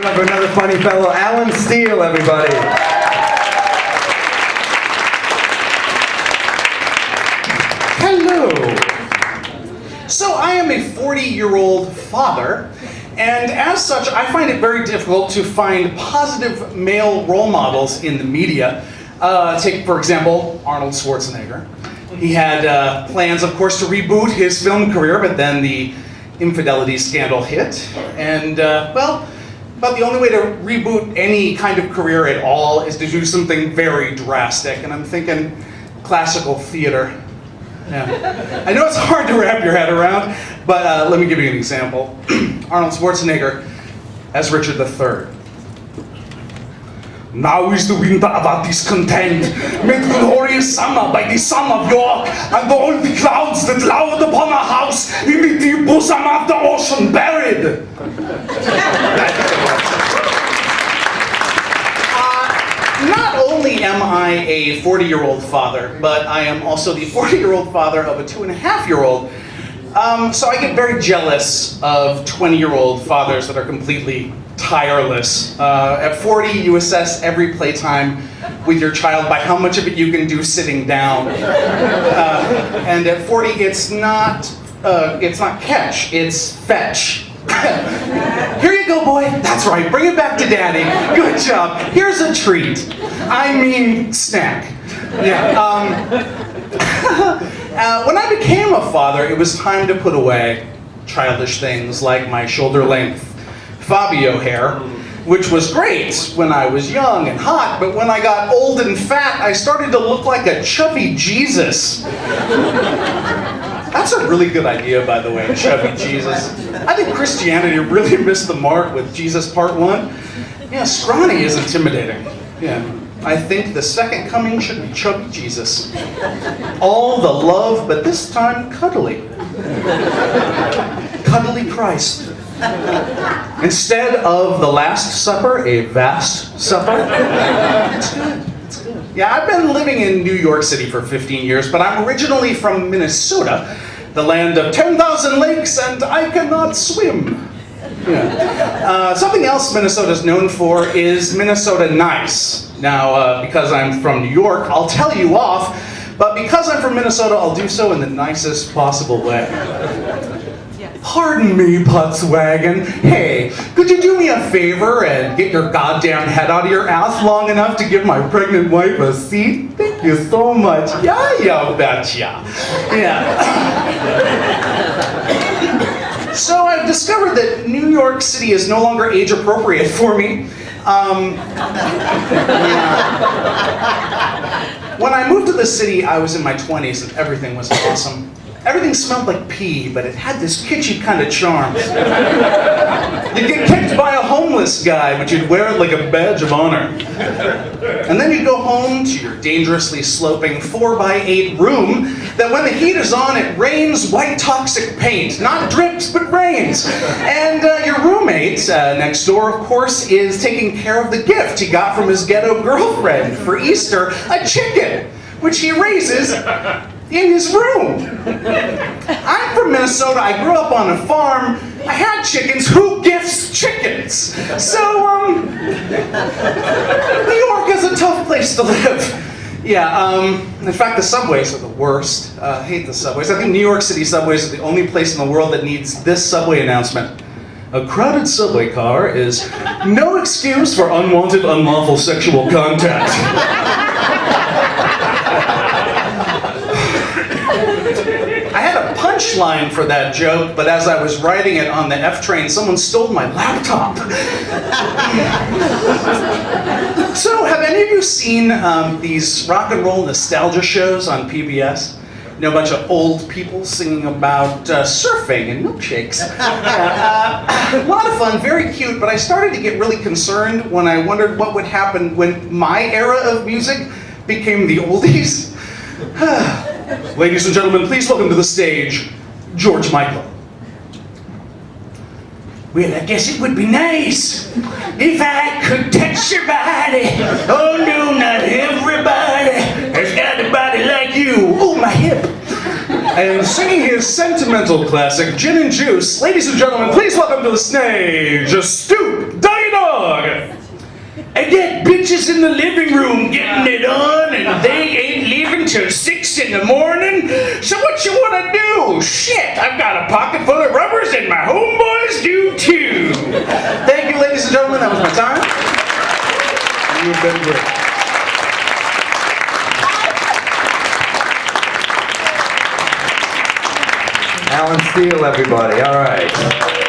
Another funny fellow, Alan Steele, everybody. Hello. So I am a 40-year-old father, and as such, I find it very difficult to find positive male role models in the media. Take, for example, Arnold Schwarzenegger. He had plans, of course, to reboot his film career, but then the infidelity scandal hit, and, well, but the only way to reboot any kind of career at all is to do something very drastic, and I'm thinking classical theater. Yeah. I know it's hard to wrap your head around, but let me give you an example. Arnold Schwarzenegger as Richard III. Now is the winter of our discontent, made glorious summer by the sun of York, and all the clouds that lowered upon our house in the deep bosom of the ocean buried. Not only am I a 40-year-old father, but I am also the 40-year-old father of a 2.5-year-old. So I get very jealous of 20-year-old fathers that are completely tireless. At 40, you assess every playtime with your child by how much of it you can do sitting down. And at 40, it's not catch, it's fetch. Here you go, boy. That's right. Bring it back to daddy. Good job. Here's a treat. I mean, snack. Yeah. When I became a father, it was time to put away childish things like my shoulder-length Fabio hair, which was great when I was young and hot, but when I got old and fat, I started to look like a chubby Jesus. That's a really good idea, by the way, chubby Jesus. I think Christianity really missed the mark with Jesus Part 1. Yeah, scrawny is intimidating. Yeah. I think the second coming should be chubby Jesus. All the love, but this time cuddly. Cuddly Christ. Instead of the Last Supper, a vast supper. It's good. It's good. Yeah, I've been living in New York City for 15 years, but I'm originally from Minnesota, the land of 10,000 lakes, and I cannot swim. Yeah. Something else Minnesota's known for is Minnesota nice. Now, because I'm from New York, I'll tell you off, but because I'm from Minnesota, I'll do so in the nicest possible way. Pardon me, Putzwagon. Hey, could you do me a favor and get your goddamn head out of your ass long enough to give my pregnant wife a seat? Thank you so much. Yeah, you betcha. Yeah. So I've discovered that New York City is no longer age appropriate for me. When I moved to the city, I was in my 20s and everything was awesome. Everything smelled like pee, but it had this kitschy kind of charm. You'd get kicked by a homeless guy, but you'd wear it like a badge of honor. And then you'd go home to your dangerously sloping 4x8 room that when the heat is on, it rains white toxic paint. Not drips, but rains. And your roommate next door, of course, is taking care of the gift he got from his ghetto girlfriend for Easter, a chicken, which he raises in his room. I'm from Minnesota. I grew up on a farm. I had chickens. Who gifts chickens? So, New York is a tough place to live. Yeah, in fact, the subways are the worst. I hate the subways. I think New York City subways are the only place in the world that needs this subway announcement. A crowded subway car is no excuse for unwanted, unlawful sexual contact. I had a punchline for that joke, but as I was writing it on the F train, someone stole my laptop. So, have any of you seen these rock and roll nostalgia shows on PBS? You know, a bunch of old people singing about surfing and milkshakes. A lot of fun, very cute, but I started to get really concerned when I wondered what would happen when my era of music became the oldies. Ladies and gentlemen, please welcome to the stage, George Michael. Well, I guess it would be nice if I could touch your body. Oh no, not everybody has got a body like you. Oh, my hip. And singing his sentimental classic, Gin and Juice, ladies and gentlemen, please welcome to the stage, Steele. bitches in the living room getting it on, and they ain't leaving till 6 in the morning. So what you wanna do? Shit, I've got a pocket full of rubbers, and my homeboys do too. Thank you, ladies and gentlemen. That was my time. You've been great. Alan Steele, everybody. All right.